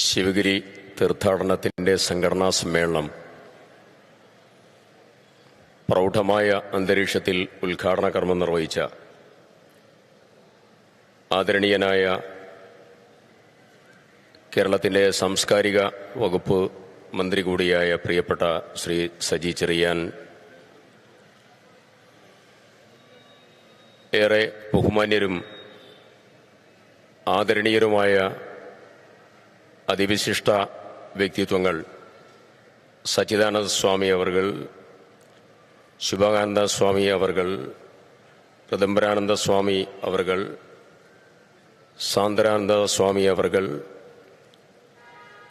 ശിവഗിരി തീർത്ഥാടനത്തിൻ്റെ സംഘടനാ സമ്മേളനം പ്രൗഢമായ അന്തരീക്ഷത്തിൽ ഉദ്ഘാടന കർമ്മം നിർവഹിച്ച ആദരണീയനായ കേരളത്തിൻ്റെ സാംസ്കാരിക വകുപ്പ് മന്ത്രി കൂടിയായ പ്രിയപ്പെട്ട ശ്രീ സജി ചെറിയാൻ, ഏറെ ബഹുമാന്യരും ആദരണീയരുമായ അതിവിശിഷ്ട വ്യക്തിത്വങ്ങൾ സച്ചിദാനന്ദ സ്വാമി അവർകൾ, ശുഭാനന്ദ സ്വാമി അവർകൾ, ഋദംബരാനന്ദ സ്വാമി അവർകൾ, സാന്ദ്രാനന്ദ സ്വാമി അവർകൾ,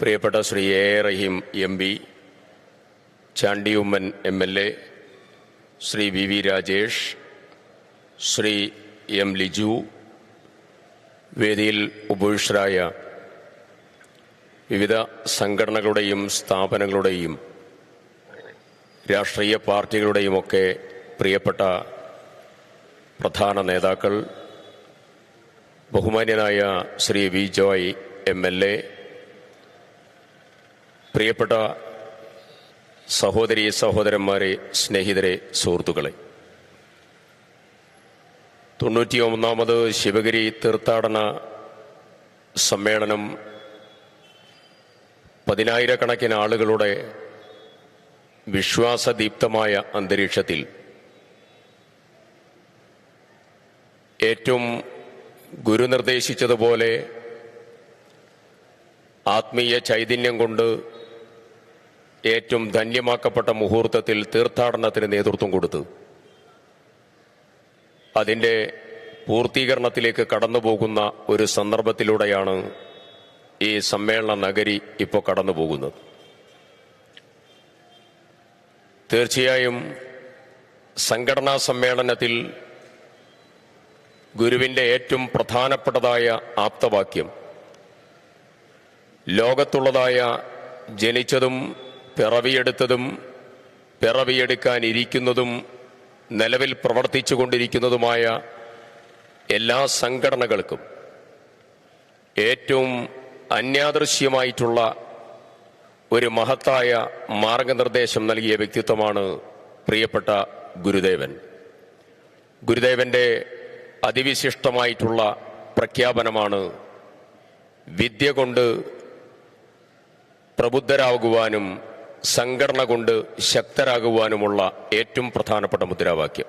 പ്രിയപ്പെട്ട Shri A Rahim MP, Chandy Oommen MLA, Shri VV Rajesh, Shri M Liju, വേദിയിൽ ഉപവിഷ്ടരായ വിവിധ സംഘടനകളുടെയും സ്ഥാപനങ്ങളുടെയും രാഷ്ട്രീയ പാർട്ടികളുടെയുമൊക്കെ പ്രിയപ്പെട്ട പ്രധാന നേതാക്കൾ, ബഹുമാന്യനായ ശ്രീ വി ജോയ് MLA, പ്രിയപ്പെട്ട സഹോദരീ സഹോദരന്മാരെ, സ്നേഹിതരെ, സുഹൃത്തുക്കളെ, 91ാമത് ശിവഗിരി തീർത്ഥാടന സമ്മേളനം പതിനായിരക്കണക്കിന് ആളുകളുടെ വിശ്വാസദീപ്തമായ അന്തരീക്ഷത്തിൽ ഏറ്റവും ഗുരു നിർദ്ദേശിച്ചതുപോലെ ആത്മീയ ചൈതന്യം കൊണ്ട് ഏറ്റവും ധന്യമാക്കപ്പെട്ട മുഹൂർത്തത്തിൽ തീർത്ഥാടനത്തിന് നേതൃത്വം കൊടുത്തു അതിൻ്റെ പൂർത്തീകരണത്തിലേക്ക് കടന്നുപോകുന്ന ഒരു സന്ദർഭത്തിലൂടെയാണ് ഈ സമ്മേളന നഗരി ഇപ്പോൾ കടന്നു പോകുന്നത്. തീർച്ചയായും സംഘടനാ സമ്മേളനത്തിൽ ഗുരുവിൻ്റെ ഏറ്റവും പ്രധാനപ്പെട്ടതായ ആപ്തവാക്യം, ലോകത്തുള്ളതായ ജനിച്ചതും പിറവിയെടുത്തതും പിറവിയെടുക്കാനിരിക്കുന്നതും നിലവിൽ പ്രവർത്തിച്ചു കൊണ്ടിരിക്കുന്നതുമായ എല്ലാ സംഘടനകൾക്കും ഏറ്റവും അന്യാദൃശ്യമായിട്ടുള്ള ഒരു മഹത്തായ മാർഗനിർദ്ദേശം നൽകിയ വ്യക്തിത്വമാണ് പ്രിയപ്പെട്ട ഗുരുദേവൻ. ഗുരുദേവന്റെ അതിവിശിഷ്ടമായിട്ടുള്ള പ്രഖ്യാപനമാണ് വിദ്യ കൊണ്ട് പ്രബുദ്ധരാകുവാനും സംഘടന കൊണ്ട് ശക്തരാകുവാനുമുള്ള ഏറ്റവും പ്രധാനപ്പെട്ട മുദ്രാവാക്യം.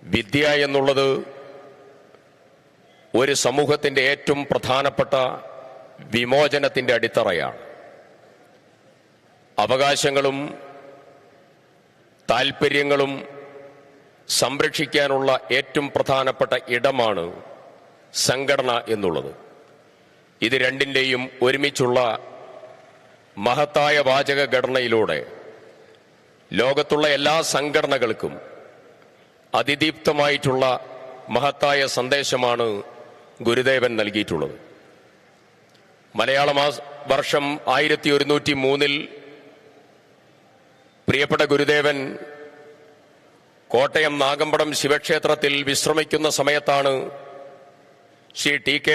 വിദ്യ എന്നുള്ളത് ഒരു സമൂഹത്തിൻ്റെ ഏറ്റവും പ്രധാനപ്പെട്ട വിമോചനത്തിൻ്റെ അടിത്തറയാണ്. അവകാശങ്ങളും താൽപ്പര്യങ്ങളും സംരക്ഷിക്കാനുള്ള ഏറ്റവും പ്രധാനപ്പെട്ട ഇടമാണ് സംഘടന എന്നുള്ളത്. ഇത് രണ്ടിൻ്റെയും ഒരുമിച്ചുള്ള മഹത്തായ വാചക ഘടനയിലൂടെ ലോകത്തുള്ള എല്ലാ സംഘടനകൾക്കും അതിദീപ്തമായിട്ടുള്ള മഹത്തായ സന്ദേശമാണ് ഗുരുദേവൻ നൽകിയിട്ടുള്ളത്. മലയാള വർഷം 1103 പ്രിയപ്പെട്ട ഗുരുദേവൻ കോട്ടയം നാഗമ്പടം ശിവക്ഷേത്രത്തിൽ വിശ്രമിക്കുന്ന സമയത്താണ് ശ്രീ TK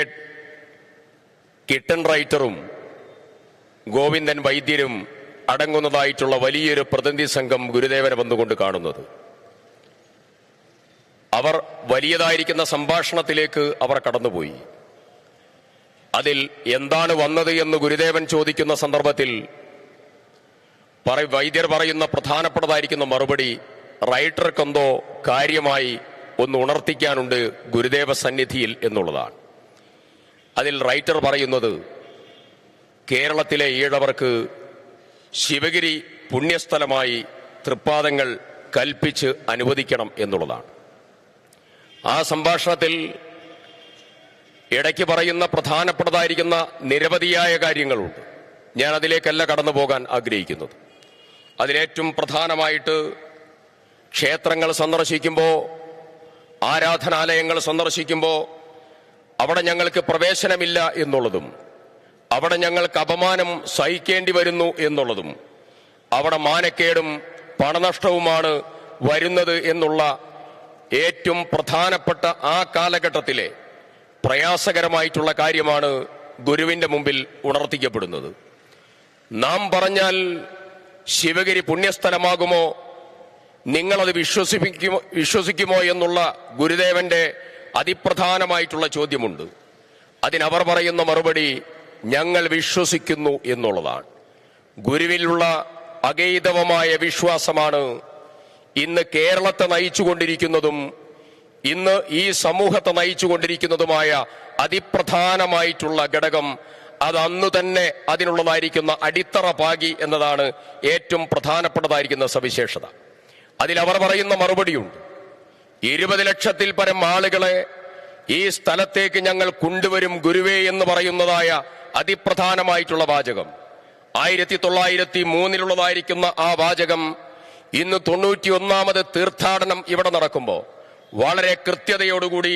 കിട്ടൻ റൈറ്ററും ഗോവിന്ദൻ വൈദ്യരും അടങ്ങുന്നതായിട്ടുള്ള വലിയൊരു പ്രതിനിധി സംഘം ഗുരുദേവനെ വന്നുകൊണ്ട് കാണുന്നത്. അവർ വലിയതായിരിക്കുന്ന സംഭാഷണത്തിലേക്ക് അവർ കടന്നുപോയി. അതിൽ എന്താണ് വന്നത് എന്ന് ഗുരുദേവൻ ചോദിക്കുന്ന സന്ദർഭത്തിൽ വൈദ്യർ പറയുന്ന പ്രധാനപ്പെട്ടതായിരിക്കുന്ന മറുപടി, റൈറ്റർക്കെന്തോ കാര്യമായി ഒന്ന് ഉണർത്തിക്കാനുണ്ട് ഗുരുദേവ സന്നിധിയിൽ എന്നുള്ളതാണ്. അതിൽ റൈറ്റർ പറയുന്നത് കേരളത്തിലെ ഈഴവർക്ക് ശിവഗിരി പുണ്യസ്ഥലമായി തൃപ്പാദങ്ങൾ കൽപ്പിച്ച് അനുവദിക്കണം എന്നുള്ളതാണ്. ആ സംഭാഷണത്തിൽ ഇടയ്ക്ക് പറയുന്ന പ്രധാനപ്പെട്ടതായിരിക്കുന്ന നിരവധിയായ കാര്യങ്ങളുണ്ട്. ഞാൻ അതിലേക്കല്ല കടന്നു പോകാൻ ആഗ്രഹിക്കുന്നത്. അതിലേറ്റവും പ്രധാനമായിട്ട് ക്ഷേത്രങ്ങൾ സന്ദർശിക്കുമ്പോൾ, ആരാധനാലയങ്ങൾ സന്ദർശിക്കുമ്പോൾ അവിടെ ഞങ്ങൾക്ക് പ്രവേശനമില്ല എന്നുള്ളതും, അവിടെ ഞങ്ങൾക്ക് അപമാനം സഹിക്കേണ്ടി വരുന്നു എന്നുള്ളതും, അവിടെ മാനക്കേടും പണനഷ്ടവുമാണ് വരുന്നത് എന്നുള്ള ഏറ്റവും പ്രധാനപ്പെട്ട ആ കാലഘട്ടത്തിലെ പ്രയാസകരമായിട്ടുള്ള കാര്യമാണ് ഗുരുവിന്റെ മുമ്പിൽ ഉണർത്തിക്കപ്പെടുന്നത്. നാം പറഞ്ഞാൽ ശിവഗിരി പുണ്യസ്ഥലമാകുമോ, നിങ്ങളത് വിശ്വസിക്കുമോ എന്നുള്ള ഗുരുദേവന്റെ അതിപ്രധാനമായിട്ടുള്ള ചോദ്യമുണ്ട്. അതിനവർ പറയുന്ന മറുപടി ഞങ്ങൾ വിശ്വസിക്കുന്നു എന്നുള്ളതാണ്. ഗുരുവിലുള്ള അഗൈതവമായ വിശ്വാസമാണ് ഇന്ന് കേരളത്തെ നയിച്ചുകൊണ്ടിരിക്കുന്നതും ഇന്ന് ഈ സമൂഹത്തെ നയിച്ചുകൊണ്ടിരിക്കുന്നതുമായ അതിപ്രധാനമായിട്ടുള്ള ഘടകം. അത് അന്ന് തന്നെ അതിനുള്ളതായിരിക്കുന്ന അടിത്തറ പാകി എന്നതാണ് ഏറ്റവും പ്രധാനപ്പെട്ടതായിരിക്കുന്ന സവിശേഷത. അതിലവർ പറയുന്ന മറുപടിയുണ്ട്. 20 ലക്ഷത്തിൽ പരം ആളുകളെ ഈ സ്ഥലത്തേക്ക് ഞങ്ങൾ കൊണ്ടുവരും ഗുരുവേ എന്ന് പറയുന്നതായ അതിപ്രധാനമായിട്ടുള്ള വാചകം 1903 ആ വാചകം ഇന്ന് 91ാമത് തീർത്ഥാടനം ഇവിടെ നടക്കുമ്പോൾ വളരെ കൃത്യതയോടുകൂടി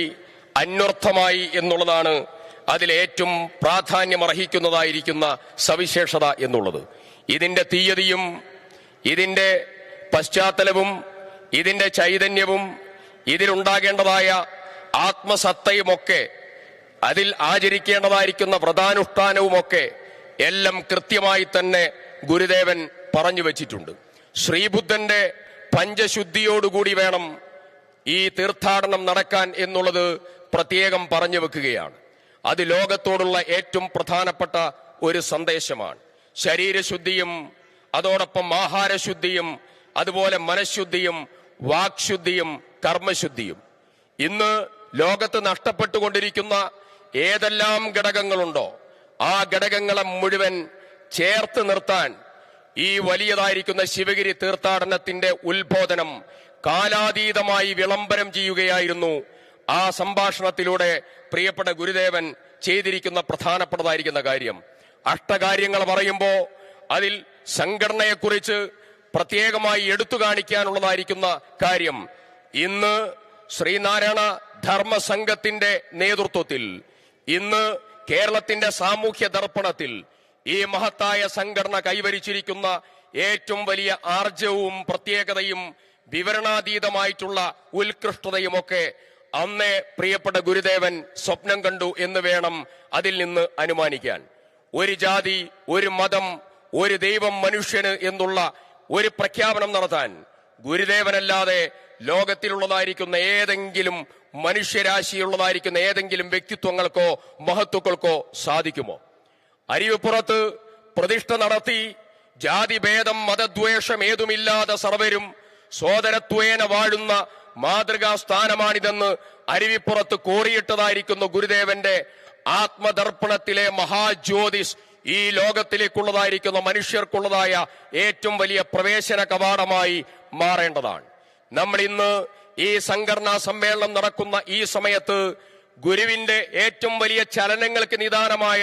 അന്വർത്ഥമായി എന്നുള്ളതാണ് അതിലേറ്റവും പ്രാധാന്യമർഹിക്കുന്നതായിരിക്കുന്ന സവിശേഷത എന്നുള്ളത്. ഇതിന്റെ തീയതിയും ഇതിന്റെ പശ്ചാത്തലവും ഇതിന്റെ ചൈതന്യവും ഇതിലുണ്ടാകേണ്ടതായ ആത്മസത്തയുമൊക്കെ അതിൽ ആചരിക്കേണ്ടതായിരിക്കുന്ന വ്രതാനുഷ്ഠാനവുമൊക്കെ എല്ലാം കൃത്യമായി തന്നെ ഗുരുദേവൻ പറഞ്ഞു വച്ചിട്ടുണ്ട്. ശ്രീബുദ്ധന്റെ പഞ്ചശുദ്ധിയോടുകൂടി വേണം ഈ തീർത്ഥാടനം നടക്കാൻ എന്നുള്ളത് പ്രത്യേകം പറഞ്ഞു വെക്കുകയാണ്. അത് ലോകത്തോടുള്ള ഏറ്റവും പ്രധാനപ്പെട്ട ഒരു സന്ദേശമാണ്. ശരീരശുദ്ധിയും അതോടൊപ്പം ആഹാരശുദ്ധിയും അതുപോലെ മനഃശുദ്ധിയും വാക്ശുദ്ധിയും കർമ്മശുദ്ധിയും. ഇന്ന് ലോകത്ത് നഷ്ടപ്പെട്ടുകൊണ്ടിരിക്കുന്ന ഏതെല്ലാം ഘടകങ്ങളുണ്ടോ ആ ഘടകങ്ങളെ മുഴുവൻ ചേർത്ത് നിർത്താൻ ഈ വലിയതായിരിക്കുന്ന ശിവഗിരി തീർത്ഥാടനത്തിന്റെ ഉത്ബോധനം കാലാതീതമായി വിളംബരം ചെയ്യുകയായിരുന്നു. ആ സംഭാഷണത്തിലൂടെ പ്രിയപ്പെട്ട ഗുരുദേവൻ ചെയ്തിരിക്കുന്ന പ്രധാനപ്പെട്ടതായിരിക്കുന്ന കാര്യം. അഷ്ടകാര്യങ്ങൾ പറയുമ്പോൾ അതിൽ സംഘടനയെക്കുറിച്ച് പ്രത്യേകമായി എടുത്തു കാണിക്കാനുള്ളതായിരിക്കുന്ന കാര്യം ഇന്ന് ശ്രീനാരായണ ധർമ്മസംഘത്തിന്റെ നേതൃത്വത്തിൽ ഇന്ന് കേരളത്തിന്റെ സാമൂഹ്യ ദർപ്പണത്തിൽ ഈ മഹത്തായ സംഘടന കൈവരിച്ചിരിക്കുന്ന ഏറ്റവും വലിയ ആർജവും പ്രത്യേകതയും വിവരണാതീതമായിട്ടുള്ള ഉത്കൃഷ്ടതയുമൊക്കെ അന്നേ പ്രിയപ്പെട്ട ഗുരുദേവൻ സ്വപ്നം കണ്ടു എന്ന് വേണം അതിൽ നിന്ന് അനുമാനിക്കാൻ. ഒരു ജാതി, ഒരു മതം, ഒരു ദൈവം മനുഷ്യന് എന്നുള്ള ഒരു പ്രഖ്യാപനം നടത്താൻ ഗുരുദേവനല്ലാതെ ലോകത്തിലുള്ളതായിരിക്കുന്ന ഏതെങ്കിലും മനുഷ്യരാശിയുള്ളതായിരിക്കുന്ന ഏതെങ്കിലും വ്യക്തിത്വങ്ങൾക്കോ മഹത്വക്കൾക്കോ സാധിക്കുമോ? അരുവിപ്പുറത്ത് പ്രതിഷ്ഠ നടത്തി ജാതിഭേദം മതദ്വേഷം ഏതുമില്ലാതെ സർവരും സോദരത്വേന വാഴുന്ന മാതൃകാ സ്ഥാനമാണിതെന്ന് അരുവിപ്പുറത്ത് കോറിയിട്ടതായിരിക്കുന്ന ഗുരുദേവന്റെ ആത്മദർപ്പണത്തിലെ മഹാജ്യോതിസ് ഈ ലോകത്തിലേക്കുള്ളതായിരിക്കുന്ന മനുഷ്യർക്കുള്ളതായ ഏറ്റവും വലിയ പ്രവേശന കവാടമായി മാറേണ്ടതാണ്. നമ്മൾ ഇന്ന് ഈ സംഘടനാ സമ്മേളനം നടക്കുന്ന ഈ സമയത്ത് ഗുരുവിന്റെ ഏറ്റവും വലിയ ചലനങ്ങൾക്ക് നിദാനമായ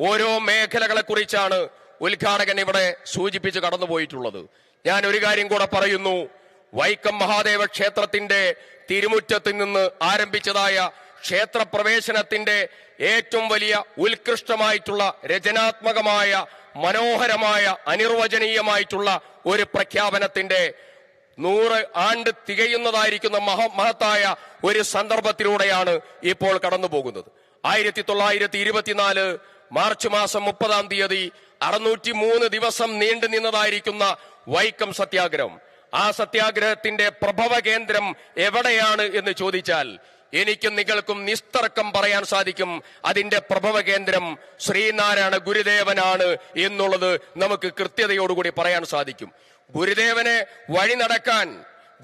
ഓരോ മേഖലകളെ കുറിച്ചാണ് ഉദ്ഘാടകൻ ഇവിടെ സൂചിപ്പിച്ച് കടന്നുപോയിട്ടുള്ളത്. ഞാൻ ഒരു കാര്യം കൂടെ പറയുന്നു. വൈക്കം മഹാദേവ ക്ഷേത്രത്തിന്റെ തിരുമുറ്റത്തിൽ നിന്ന് ആരംഭിച്ചതായ ക്ഷേത്രപ്രവേശനത്തിന്റെ ഏറ്റവും വലിയ ഉത്കൃഷ്ടമായിട്ടുള്ള രചനാത്മകമായ മനോഹരമായ അനിർവചനീയമായിട്ടുള്ള ഒരു പ്രഖ്യാപനത്തിന്റെ 100 ആണ്ട് തികയുന്നതായിരിക്കുന്ന മഹത്തായ ഒരു സന്ദർഭത്തിലൂടെയാണ് ഇപ്പോൾ കടന്നു പോകുന്നത്. 1924 മാർച്ച് മാസം 30-ാം തീയതി 603 ദിവസം നീണ്ടു നിന്നതായിരിക്കുന്ന വൈക്കം സത്യാഗ്രഹം. ആ സത്യാഗ്രഹത്തിന്റെ പ്രഭവ കേന്ദ്രം എവിടെയാണ് എന്ന് ചോദിച്ചാൽ എനിക്കും നിങ്ങൾക്കും നിസ്തർക്കം പറയാൻ സാധിക്കും. അതിന്റെ പ്രഭവ കേന്ദ്രം ശ്രീനാരായണ ഗുരുദേവനാണ് എന്നുള്ളത് നമുക്ക് കൃത്യതയോടുകൂടി പറയാൻ സാധിക്കും. ഗുരുദേവനെ വഴി നടക്കാൻ,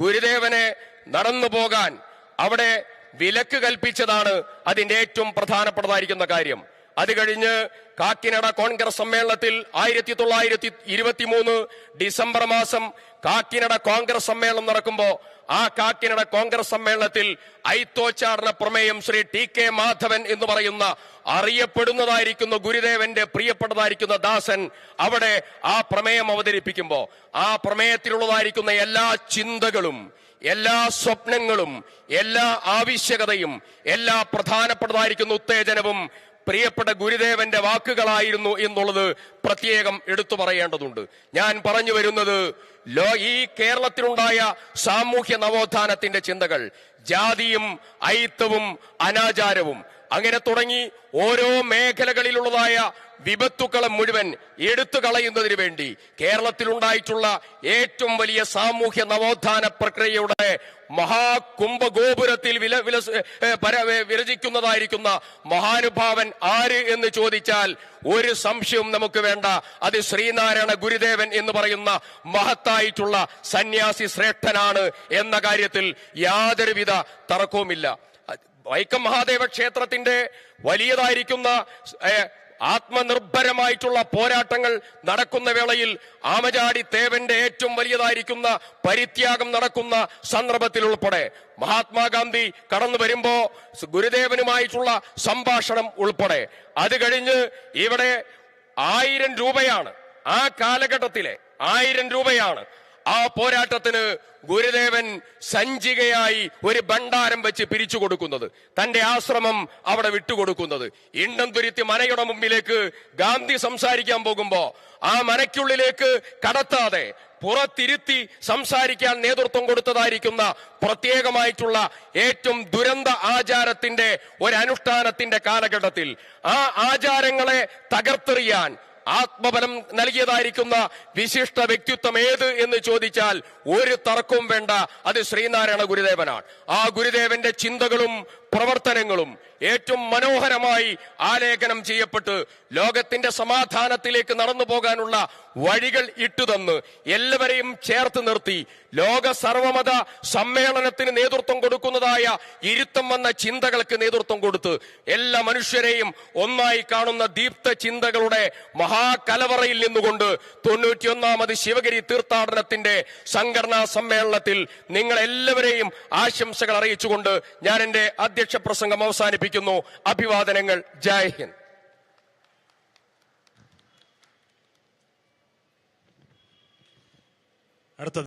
ഗുരുദേവനെ നടന്നു പോകാൻ അവിടെ വിലക്ക് കൽപ്പിച്ചതാണ് അതിന്റെ ഏറ്റവും പ്രധാനപ്പെട്ടതായിരിക്കുന്ന കാര്യം. അത് കഴിഞ്ഞ് കാക്കിനട കോൺഗ്രസ് സമ്മേളനത്തിൽ 1923 ഡിസംബർ മാസം കാക്കിനട കോൺഗ്രസ് സമ്മേളനം നടക്കുമ്പോൾ ആ കാക്കിനട കോൺഗ്രസ് സമ്മേളനത്തിൽ ഐത്തോച്ചാടന പ്രമേയം ശ്രീ ടി.കെ. മാധവൻ എന്ന് പറയുന്ന അറിയപ്പെടുന്നതായിരിക്കുന്ന ഗുരുദേവന്റെ പ്രിയപ്പെട്ടതായിരിക്കുന്ന ദാസൻ അവിടെ ആ പ്രമേയം അവതരിപ്പിക്കുമ്പോൾ ആ പ്രമേയത്തിലുള്ളതായിരിക്കുന്ന എല്ലാ ചിന്തകളും, എല്ലാ സ്വപ്നങ്ങളും, എല്ലാ ആവശ്യകതയും, എല്ലാ പ്രധാനപ്പെട്ടതായിരിക്കുന്ന ഉത്തേജനവും പ്രിയപ്പെട്ട ഗുരുദേവന്റെ വാക്കുകളായിരുന്നു എന്നുള്ളത് പ്രത്യേകം എടുത്തു പറയേണ്ടതുണ്ട്. ഞാൻ പറഞ്ഞു വരുന്നത് ഈ കേരളത്തിലുണ്ടായ സാമൂഹ്യ നവോത്ഥാനത്തിന്റെ ചിന്തകൾ ജാതിയും അയിത്തവും അനാചാരവും അങ്ങനെ തുടങ്ങി ഓരോ മേഖലകളിലുള്ളതായ വിപത്തുക്കളെ മുഴുവൻ എടുത്തു കളയുന്നതിന് വേണ്ടി കേരളത്തിലുണ്ടായിട്ടുള്ള ഏറ്റവും വലിയ സാമൂഹ്യ നവോത്ഥാന പ്രക്രിയയുടെ മഹാകുംഭഗോപുരത്തിൽ വിരചിക്കുന്നതായിരിക്കുന്ന മഹാനുഭാവൻ ആര് എന്ന് ചോദിച്ചാൽ ഒരു സംശയവും നമുക്ക് വേണ്ട. അത് ശ്രീനാരായണ ഗുരുദേവൻ എന്ന് പറയുന്ന മഹത്തായിട്ടുള്ള സന്യാസി ശ്രേഷ്ഠനാണ് എന്ന കാര്യത്തിൽ യാതൊരുവിധ തർക്കവുമില്ല. വൈക്കം മഹാദേവ ക്ഷേത്രത്തിന്റെ വലിയതായിരിക്കുന്ന ആത്മനിർഭരമായിട്ടുള്ള പോരാട്ടങ്ങൾ നടക്കുന്ന വേളയിൽ ആമചാടി തേവന്റെ ഏറ്റവും വലിയതായിരിക്കുന്ന പരിത്യാഗം നടക്കുന്ന സന്ദർഭത്തിൽ ഉൾപ്പെടെ മഹാത്മാഗാന്ധി കടന്നു വരുമ്പോ ഗുരുദേവനുമായിട്ടുള്ള സംഭാഷണം ഉൾപ്പെടെ, അത് കഴിഞ്ഞ് ഇവിടെ 1000 രൂപയാണ് ആ കാലഘട്ടത്തിലെ 1000 രൂപയാണ് ആ പോരാട്ടത്തിന് ഗുരുദേവൻ സഞ്ചികയായി ഒരു ഭണ്ഡാരം വെച്ച് പിരിച്ചു കൊടുക്കുന്നത്, തന്റെ ആശ്രമം അവിടെ വിട്ടുകൊടുക്കുന്നത്. ഇണ്ടംതുരുത്തി മനയുടെ മുമ്പിലേക്ക് ഗാന്ധി സംസാരിക്കാൻ പോകുമ്പോ ആ മനയ്ക്കുള്ളിലേക്ക് കടത്താതെ പുറത്തിരുത്തി സംസാരിക്കാൻ നേതൃത്വം കൊടുത്തതായിരിക്കുന്ന പ്രത്യേകമായിട്ടുള്ള ഏറ്റവും ദുരന്ത ആചാരത്തിന്റെ ഒരനുഷ്ഠാനത്തിന്റെ കാലഘട്ടത്തിൽ ആ ആചാരങ്ങളെ തകർത്തെറിയാൻ ആത്മബലം നൽകിയതായിരിക്കുന്ന വിശിഷ്ട വ്യക്തിത്വം ഏത് എന്ന് ചോദിച്ചാൽ ഒരു തർക്കവും വേണ്ട, അത് ശ്രീനാരായണ ഗുരുദേവനാണ്. ആ ഗുരുദേവന്റെ ചിന്തകളും പ്രവർത്തനങ്ങളും ഏറ്റവും മനോഹരമായി ആലേഖനം ചെയ്യപ്പെട്ട് ലോകത്തിന്റെ സമാധാനത്തിലേക്ക് നടന്നു പോകാനുള്ള വഴികൾ ഇട്ടുതന്ന് എല്ലാവരെയും ചേർത്ത് നിർത്തി ലോക സർവമത സമ്മേളനത്തിന് നേതൃത്വം കൊടുക്കുന്നതായ ഇരുത്തം വന്ന ചിന്തകൾക്ക് നേതൃത്വം കൊടുത്ത് എല്ലാ മനുഷ്യരെയും ഒന്നായി കാണുന്ന ദീപ്ത ചിന്തകളുടെ മഹാകലവറയിൽ നിന്നുകൊണ്ട് 91ാമത് ശിവഗിരി തീർത്ഥാടനത്തിന്റെ സംഘടനാ സമ്മേളനത്തിൽ നിങ്ങളെല്ലാവരെയും ആശംസകൾ അറിയിച്ചുകൊണ്ട് ഞാൻ എന്റെ അധ്യക്ഷ പ്രസംഗം അവസാനിപ്പിക്കുന്നു. അഭിവാദനങ്ങൾ. ജയ് ഹിന്ദ്. അടുത്തത്